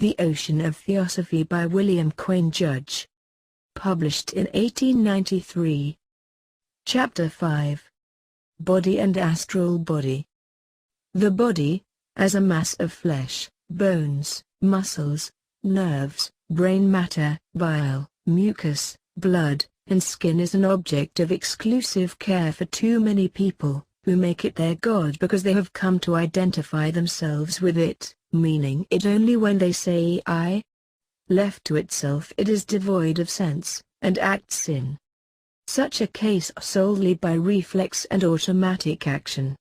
The Ocean of Theosophy by William Quan Judge. Published in 1893. Chapter 5. Body and Astral Body. The body, as a mass of flesh, bones, muscles, nerves, brain matter, bile, mucus, blood, and skin, is an object of exclusive care for too many people, who make it their god because they have come to identify themselves with it, meaning it only when they say I. Left to itself, it is devoid of sense, and acts in such a case solely by reflex and automatic action.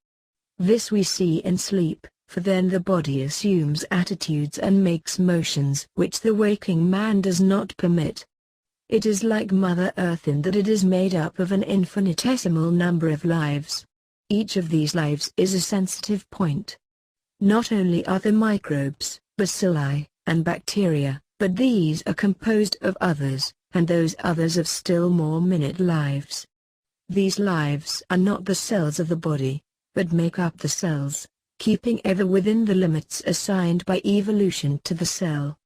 This we see in sleep, for then the body assumes attitudes and makes motions which the waking man does not permit. It is like Mother Earth in that it is made up of an infinitesimal number of lives. Each of these lives is a sensitive point. Not only are there microbes, bacilli, and bacteria, but these are composed of others, and those others of still more minute lives. These lives are not the cells of the body, but make up the cells, keeping ever within the limits assigned by evolution to the cell.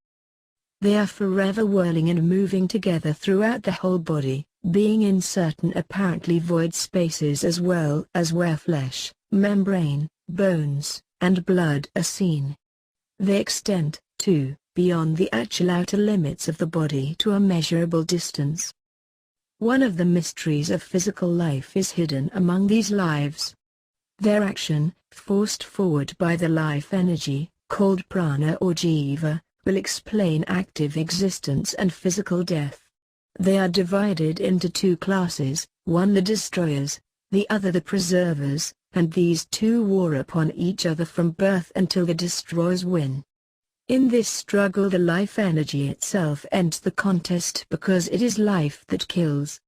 They are forever whirling and moving together throughout the whole body, being in certain apparently void spaces as well as where flesh, membrane, bones, and blood are seen. They extend, too, beyond the actual outer limits of the body to a measurable distance. One of the mysteries of physical life is hidden among these lives. Their action, forced forward by the life energy, called prana or jiva, will explain active existence and physical death. They are divided into two classes, one the destroyers, the other the preservers, and these two war upon each other from birth until the destroyers win. In this struggle the life energy itself ends the contest because it is life that kills.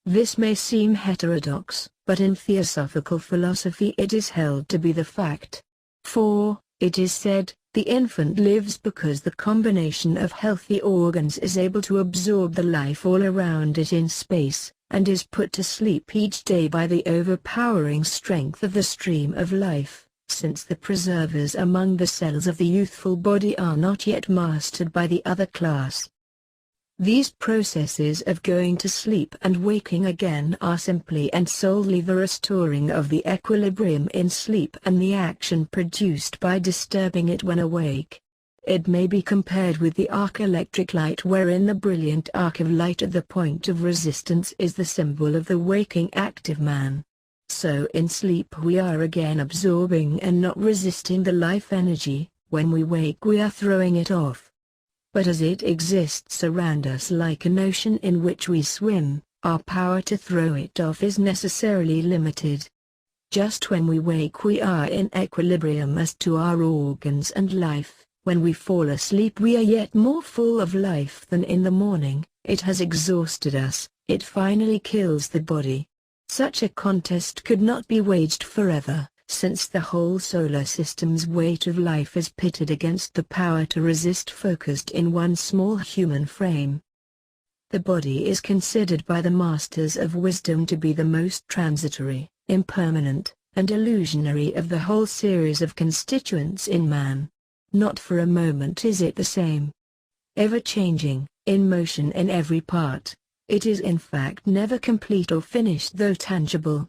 This may seem heterodox, but in theosophical philosophy it is held to be the fact. For, it is said, the infant lives because the combination of healthy organs is able to absorb the life all around it in space, and is put to sleep each day by the overpowering strength of the stream of life, since the preservers among the cells of the youthful body are not yet mastered by the other class. These processes of going to sleep and waking again are simply and solely the restoring of the equilibrium in sleep and the action produced by disturbing it when awake. It may be compared with the arc-electric light, wherein the brilliant arc of light at the point of resistance is the symbol of the waking active man. So in sleep we are again absorbing and not resisting the life energy, when we wake we are throwing it off. But as it exists around us like an ocean in which we swim, our power to throw it off is necessarily limited. Just when we wake we are in equilibrium as to our organs and life. When we fall asleep we are yet more full of life than in the morning. It has exhausted us, it finally kills the body. Such a contest could not be waged forever, since the whole solar system's weight of life is pitted against the power to resist focused in one small human frame. The body is considered by the masters of wisdom to be the most transitory, impermanent, and illusionary of the whole series of constituents in man. Not for a moment is it the same. Ever changing, in motion in every part, it is in fact never complete or finished though tangible.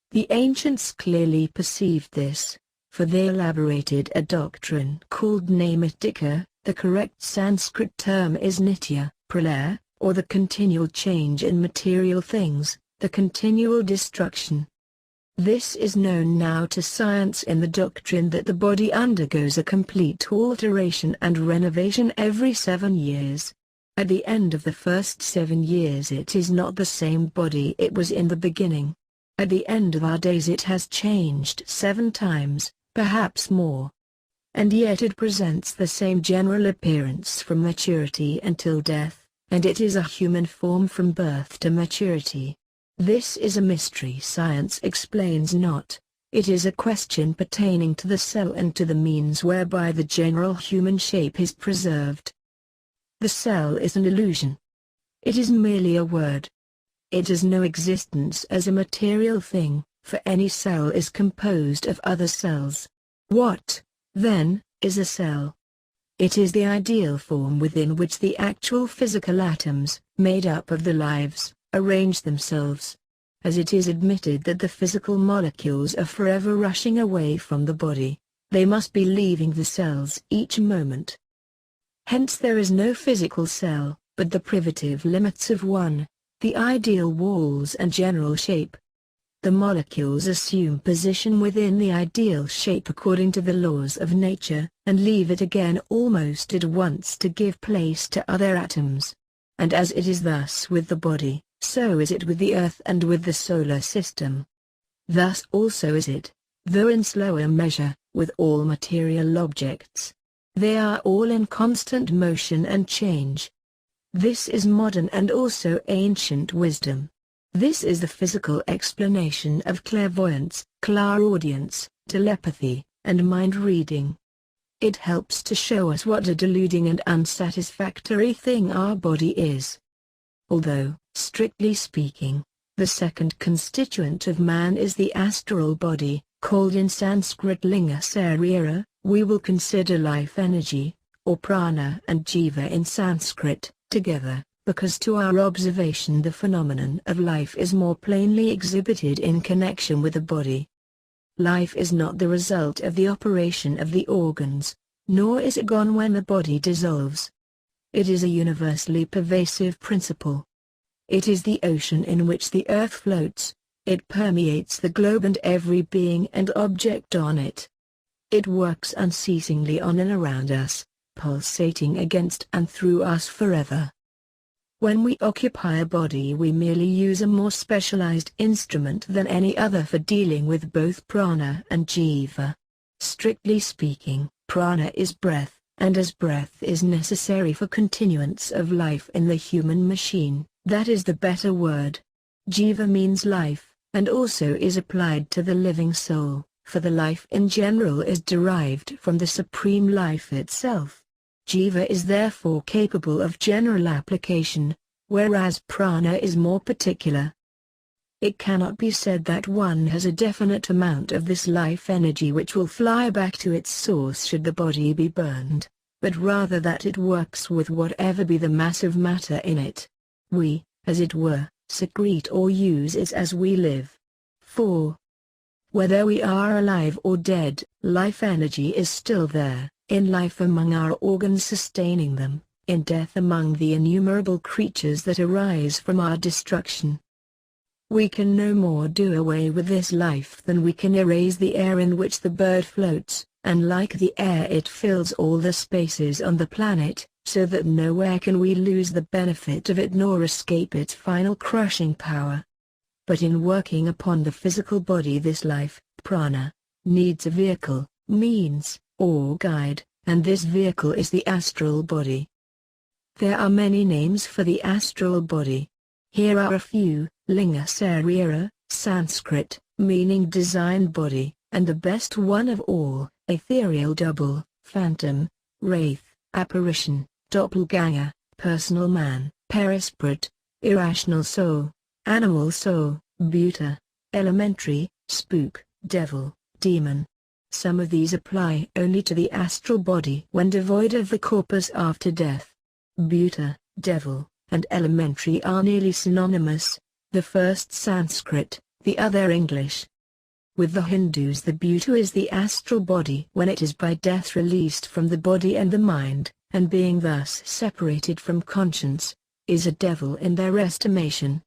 The ancients clearly perceived this, for they elaborated a doctrine called naimittika. The correct Sanskrit term is nitya, pralaya, or the continual change in material things, the continual destruction. This is known now to science in the doctrine that the body undergoes a complete alteration and renovation every 7 years. At the end of the first 7 years it is not the same body it was in the beginning. At the end of our days it has changed 7 times, perhaps more. And yet it presents the same general appearance from maturity until death, and it is a human form from birth to maturity. This is a mystery science explains not. It is a question pertaining to the cell and to the means whereby the general human shape is preserved. The cell is an illusion. It is merely a word. It has no existence as a material thing, for any cell is composed of other cells. What, then, is a cell? It is the ideal form within which the actual physical atoms, made up of the lives, arrange themselves. As it is admitted that the physical molecules are forever rushing away from the body, they must be leaving the cells each moment. Hence there is no physical cell, but the privative limits of one, the ideal walls and general shape. The molecules assume position within the ideal shape according to the laws of nature, and leave it again almost at once to give place to other atoms. And as it is thus with the body, so is it with the earth and with the solar system. Thus also is it, though in slower measure, with all material objects. They are all in constant motion and change. This is modern and also ancient wisdom. This is the physical explanation of clairvoyance, clairaudience, telepathy, and mind reading. It helps to show us what a deluding and unsatisfactory thing our body is. Although, strictly speaking, the second constituent of man is the astral body, called in Sanskrit linga sarira, we will consider life energy, or prana and jiva in Sanskrit, together, because to our observation the phenomenon of life is more plainly exhibited in connection with the body. Life is not the result of the operation of the organs, nor is it gone when the body dissolves. It is a universally pervasive principle. It is the ocean in which the earth floats. It permeates the globe and every being and object on it. It works unceasingly on and around us, pulsating against and through us forever. When we occupy a body we merely use a more specialized instrument than any other for dealing with both prana and jiva. Strictly speaking, prana is breath, and as breath is necessary for continuance of life in the human machine, that is the better word. Jiva means life, and also is applied to the living soul, for the life in general is derived from the supreme life itself. Jiva is therefore capable of general application, whereas prana is more particular. It cannot be said that one has a definite amount of this life energy which will fly back to its source should the body be burned, but rather that it works with whatever be the mass of matter in it. We, as it were, secrete or use it as we live. 4. Whether we are alive or dead, life energy is still there, in life among our organs sustaining them, in death among the innumerable creatures that arise from our destruction. We can no more do away with this life than we can erase the air in which the bird floats, and like the air it fills all the spaces on the planet, so that nowhere can we lose the benefit of it nor escape its final crushing power. But in working upon the physical body this life, prana, needs a vehicle, means, or guide, and this vehicle is the astral body. There are many names for the astral body. Here are a few: linga sarira, Sanskrit, meaning designed body, and the best one of all, ethereal double, phantom, wraith, apparition, doppelganger, personal man, perisprit, irrational soul, animal soul, bhuta, elementary, spook, devil, demon. Some of these apply only to the astral body when devoid of the corpus after death. Bhuta, devil, and elementary are nearly synonymous, the first Sanskrit, the other English. With the Hindus the bhuta is the astral body when it is by death released from the body and the mind, and being thus separated from conscience, is a devil in their estimation.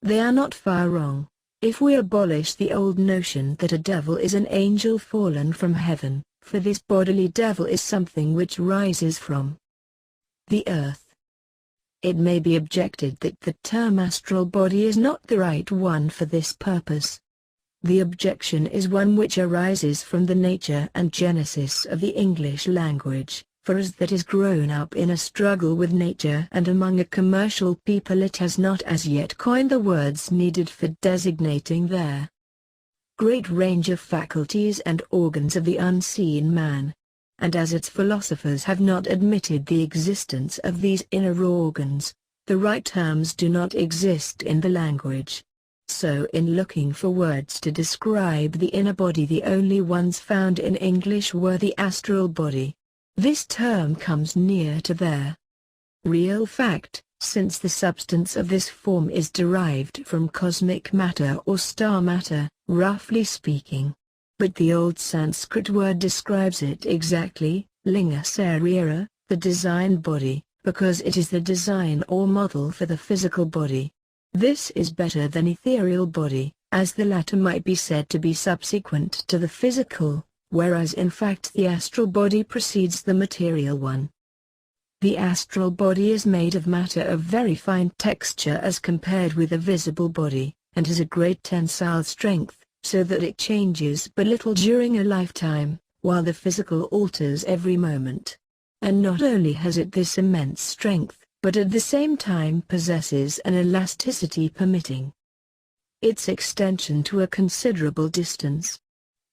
They are not far wrong, if we abolish the old notion that a devil is an angel fallen from heaven, for this bodily devil is something which rises from the earth. It may be objected that the term astral body is not the right one for this purpose. The objection is one which arises from the nature and genesis of the English language, for as that is grown up in a struggle with nature and among a commercial people it has not as yet coined the words needed for designating their great range of faculties and organs of the unseen man. And as its philosophers have not admitted the existence of these inner organs, the right terms do not exist in the language. So in looking for words to describe the inner body the only ones found in English were the astral body. This term comes near to their real fact, since the substance of this form is derived from cosmic matter or star matter, roughly speaking. But the old Sanskrit word describes it exactly, linga sarira, the design body, because it is the design or model for the physical body. This is better than ethereal body, as the latter might be said to be subsequent to the physical, whereas in fact the astral body precedes the material one. The astral body is made of matter of very fine texture as compared with a visible body, and has a great tensile strength, so that it changes but little during a lifetime, while the physical alters every moment. And not only has it this immense strength, but at the same time possesses an elasticity permitting its extension to a considerable distance.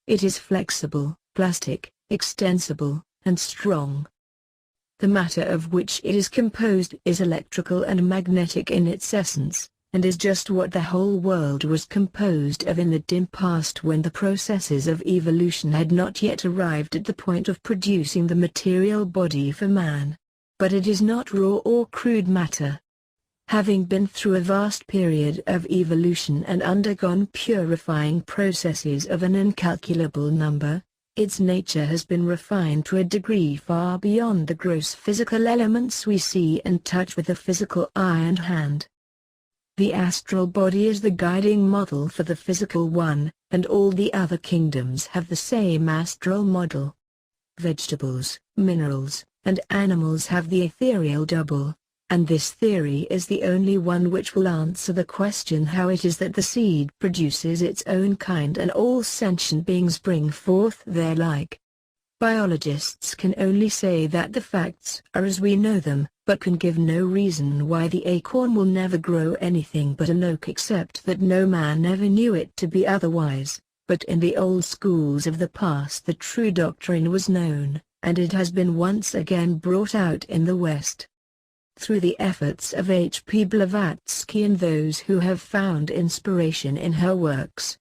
It is flexible, plastic, extensible, and strong. The matter of which it is composed is electrical and magnetic in its essence, and is just what the whole world was composed of in the dim past when the processes of evolution had not yet arrived at the point of producing the material body for man. But it is not raw or crude matter. Having been through a vast period of evolution and undergone purifying processes of an incalculable number, its nature has been refined to a degree far beyond the gross physical elements we see and touch with the physical eye and hand. The astral body is the guiding model for the physical one, and all the other kingdoms have the same astral model. Vegetables, minerals, and animals have the ethereal double, and this theory is the only one which will answer the question how it is that the seed produces its own kind and all sentient beings bring forth their like. Biologists can only say that the facts are as we know them, but can give no reason why the acorn will never grow anything but an oak except that no man ever knew it to be otherwise. But in the old schools of the past the true doctrine was known, and it has been once again brought out in the West through the efforts of H.P. Blavatsky and those who have found inspiration in her works.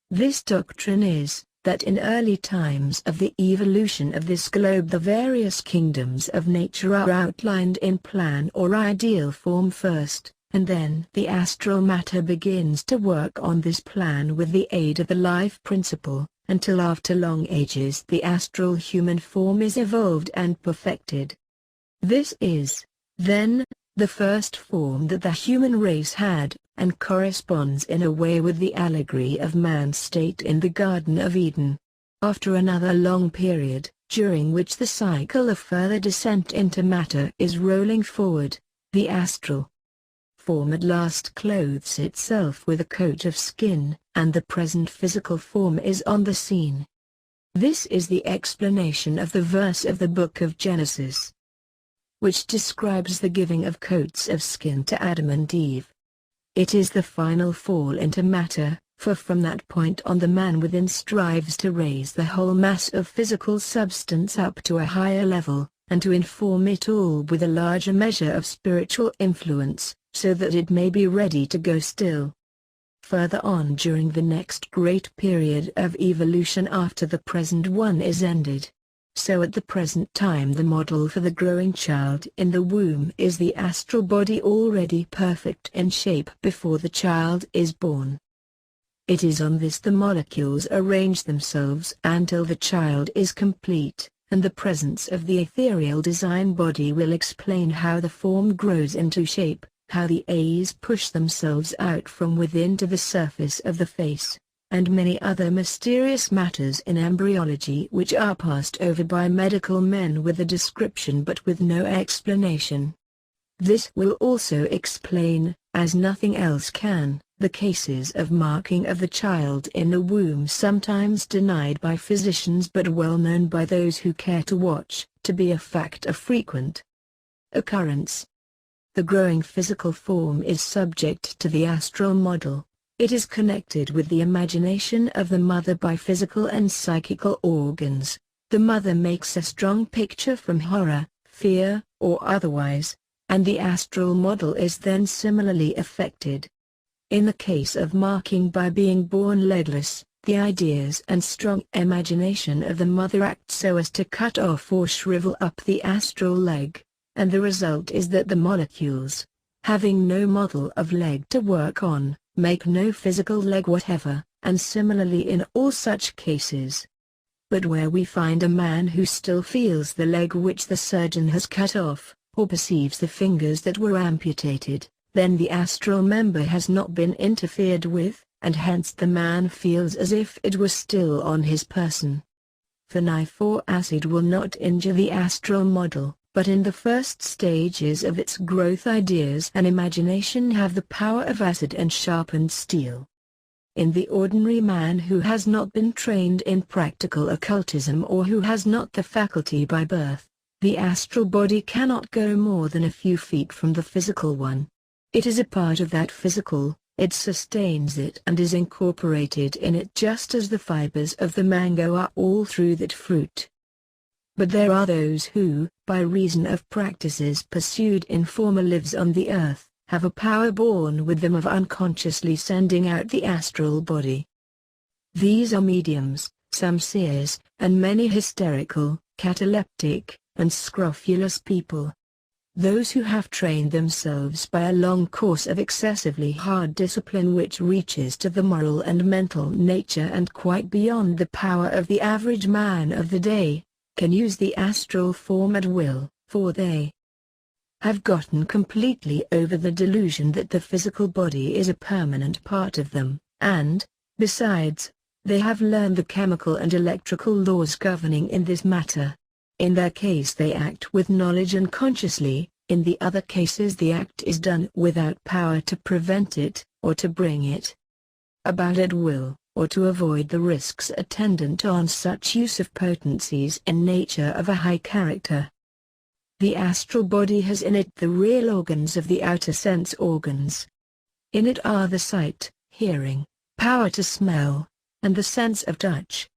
This doctrine is, that in early times of the evolution of this globe the various kingdoms of nature are outlined in plan or ideal form first, and then the astral matter begins to work on this plan with the aid of the life principle, until after long ages the astral human form is evolved and perfected. This is, then, the first form that the human race had, and corresponds in a way with the allegory of man's state in the Garden of Eden. After another long period, during which the cycle of further descent into matter is rolling forward, the astral form at last clothes itself with a coat of skin, and the present physical form is on the scene. This is the explanation of the verse of the book of Genesis, which describes the giving of coats of skin to Adam and Eve. It is the final fall into matter, for from that point on the man within strives to raise the whole mass of physical substance up to a higher level, and to inform it all with a larger measure of spiritual influence, so that it may be ready to go still further on during the next great period of evolution after the present one is ended. So at the present time the model for the growing child in the womb is the astral body already perfect in shape before the child is born. It is on this the molecules arrange themselves until the child is complete, and the presence of the ethereal design body will explain how the form grows into shape, how the A's push themselves out from within to the surface of the face, and many other mysterious matters in embryology which are passed over by medical men with a description but with no explanation. This will also explain, as nothing else can, the cases of marking of the child in the womb sometimes denied by physicians but well known by those who care to watch, to be a fact of frequent occurrence. The growing physical form is subject to the astral model. It is connected with the imagination of the mother by physical and psychical organs. The mother makes a strong picture from horror, fear, or otherwise, and the astral model is then similarly affected. In the case of marking by being born legless, the ideas and strong imagination of the mother act so as to cut off or shrivel up the astral leg, and the result is that the molecules, having no model of leg to work on, make no physical leg whatever, and similarly in all such cases. But where we find a man who still feels the leg which the surgeon has cut off, or perceives the fingers that were amputated, then the astral member has not been interfered with, and hence the man feels as if it was still on his person. Pheniphoric acid will not injure the astral model, but in the first stages of its growth ideas and imagination have the power of acid and sharpened steel. In the ordinary man who has not been trained in practical occultism or who has not the faculty by birth, the astral body cannot go more than a few feet from the physical one. It is a part of that physical, it sustains it and is incorporated in it just as the fibers of the mango are all through that fruit. But there are those who, by reason of practices pursued in former lives on the earth, have a power born with them of unconsciously sending out the astral body. These are mediums, some seers, and many hysterical, cataleptic, and scrofulous people. Those who have trained themselves by a long course of excessively hard discipline which reaches to the moral and mental nature and quite beyond the power of the average man of the day, can use the astral form at will, for they have gotten completely over the delusion that the physical body is a permanent part of them, and, besides, they have learned the chemical and electrical laws governing in this matter. In their case they act with knowledge and consciously, in the other cases the act is done without power to prevent it, or to bring it about at will, or to avoid the risks attendant on such use of potencies in nature of a high character. The astral body has in it the real organs of the outer sense organs. In it are the sight, hearing, power to smell, and the sense of touch.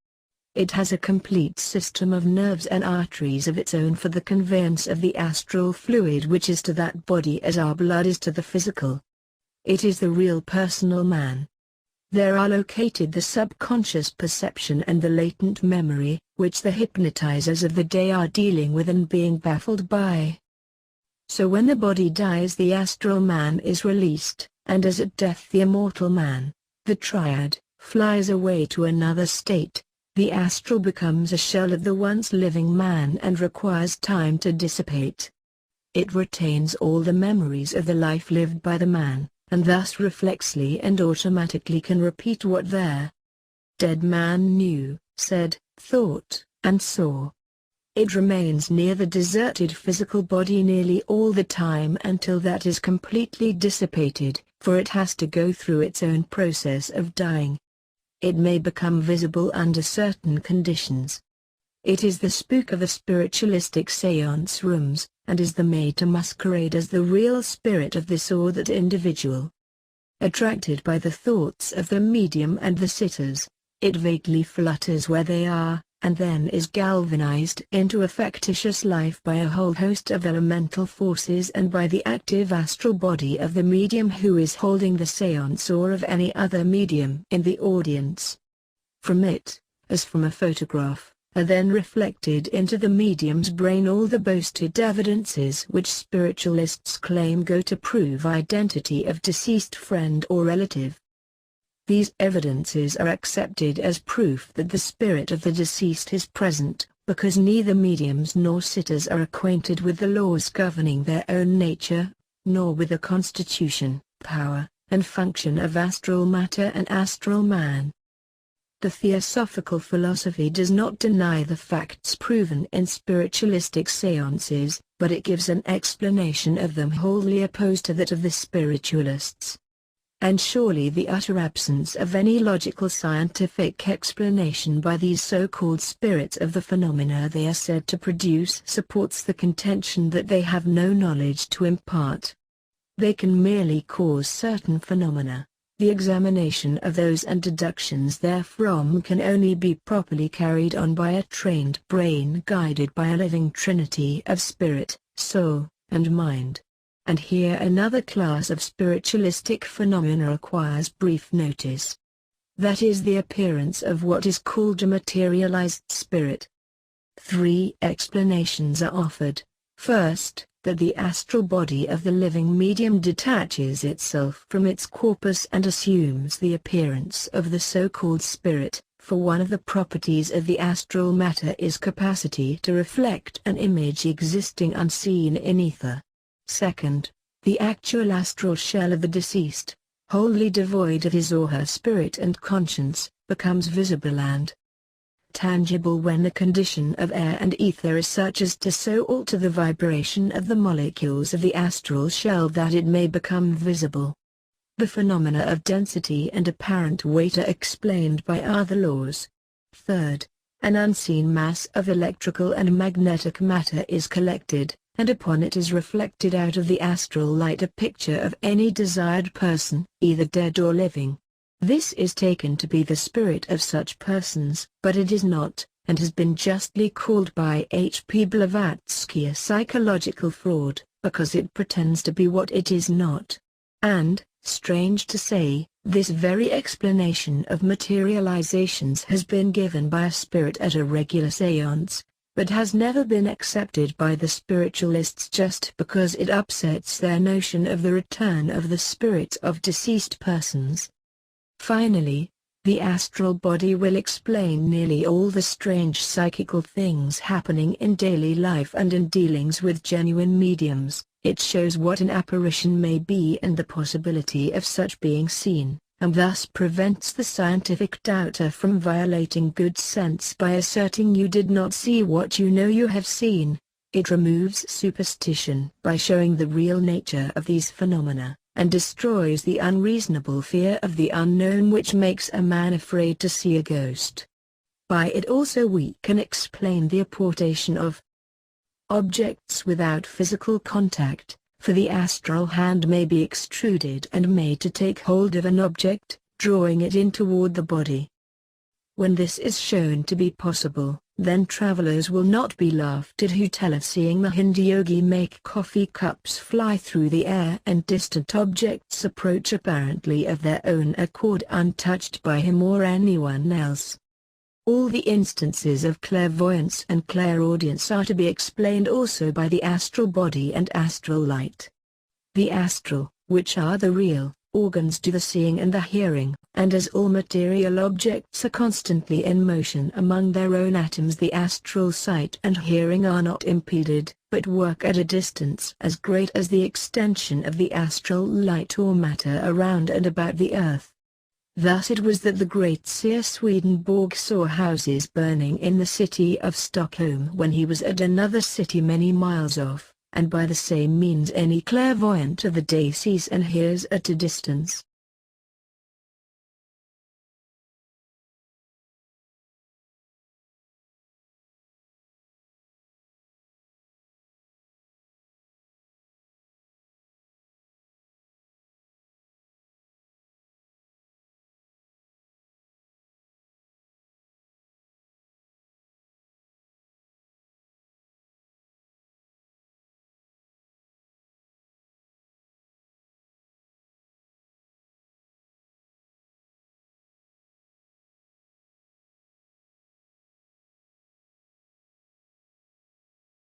It has a complete system of nerves and arteries of its own for the conveyance of the astral fluid which is to that body as our blood is to the physical. It is the real personal man. There are located the subconscious perception and the latent memory, which the hypnotizers of the day are dealing with and being baffled by. So when the body dies the astral man is released, and as at death the immortal man, the triad, flies away to another state. The astral becomes a shell of the once living man and requires time to dissipate. It retains all the memories of the life lived by the man, and thus reflexly and automatically can repeat what their dead man knew, said, thought, and saw. It remains near the deserted physical body nearly all the time until that is completely dissipated, for it has to go through its own process of dying. It may become visible under certain conditions. It is the spook of the spiritualistic seance rooms, and is the made to masquerade as the real spirit of this or that individual. Attracted by the thoughts of the medium and the sitters, it vaguely flutters where they are, and then is galvanized into a factitious life by a whole host of elemental forces and by the active astral body of the medium who is holding the seance or of any other medium in the audience. From it, as from a photograph, are then reflected into the medium's brain all the boasted evidences which spiritualists claim go to prove identity of deceased friend or relative. These evidences are accepted as proof that the spirit of the deceased is present, because neither mediums nor sitters are acquainted with the laws governing their own nature, nor with the constitution, power, and function of astral matter and astral man. The Theosophical philosophy does not deny the facts proven in spiritualistic seances, but it gives an explanation of them wholly opposed to that of the spiritualists. And surely the utter absence of any logical scientific explanation by these so-called spirits of the phenomena they are said to produce supports the contention that they have no knowledge to impart. They can merely cause certain phenomena. The examination of those and deductions therefrom can only be properly carried on by a trained brain guided by a living trinity of spirit, soul, and mind. And here another class of spiritualistic phenomena requires brief notice. that is the appearance of what is called a materialized spirit. 3 explanations are offered. First, that the astral body of the living medium detaches itself from its corpus and assumes the appearance of the so-called spirit, for one of the properties of the astral matter is capacity to reflect an image existing unseen in ether. Second, the actual astral shell of the deceased, wholly devoid of his or her spirit and conscience, becomes visible and tangible when the condition of air and ether is such as to so alter the vibration of the molecules of the astral shell that it may become visible. The phenomena of density and apparent weight are explained by other laws. Third, an unseen mass of electrical and magnetic matter is collected, and upon it is reflected out of the astral light a picture of any desired person, either dead or living. This is taken to be the spirit of such persons, but it is not, and has been justly called by H.P. Blavatsky a psychological fraud, because it pretends to be what it is not. And, strange to say, this very explanation of materializations has been given by a spirit at a regular séance, but has never been accepted by the spiritualists just because it upsets their notion of the return of the spirits of deceased persons. Finally, the astral body will explain nearly all the strange psychical things happening in daily life and in dealings with genuine mediums. It shows what an apparition may be and the possibility of such being seen, and thus prevents the scientific doubter from violating good sense by asserting you did not see what you know you have seen. It removes superstition by showing the real nature of these phenomena, and destroys the unreasonable fear of the unknown which makes a man afraid to see a ghost. By it also we can explain the apportation of objects without physical contact, for the astral hand may be extruded and made to take hold of an object, drawing it in toward the body. When this is shown to be possible, then travelers will not be laughed at who tell of seeing the Hindu yogi make coffee cups fly through the air and distant objects approach apparently of their own accord untouched by him or anyone else. All the instances of clairvoyance and clairaudience are to be explained also by the astral body and astral light. The astral, which are the real organs, do the seeing and the hearing, and as all material objects are constantly in motion among their own atoms, the astral sight and hearing are not impeded, but work at a distance as great as the extension of the astral light or matter around and about the earth. Thus it was that the great seer Swedenborg saw houses burning in the city of Stockholm when he was at another city many miles off, and by the same means any clairvoyant of the day sees and hears at a distance.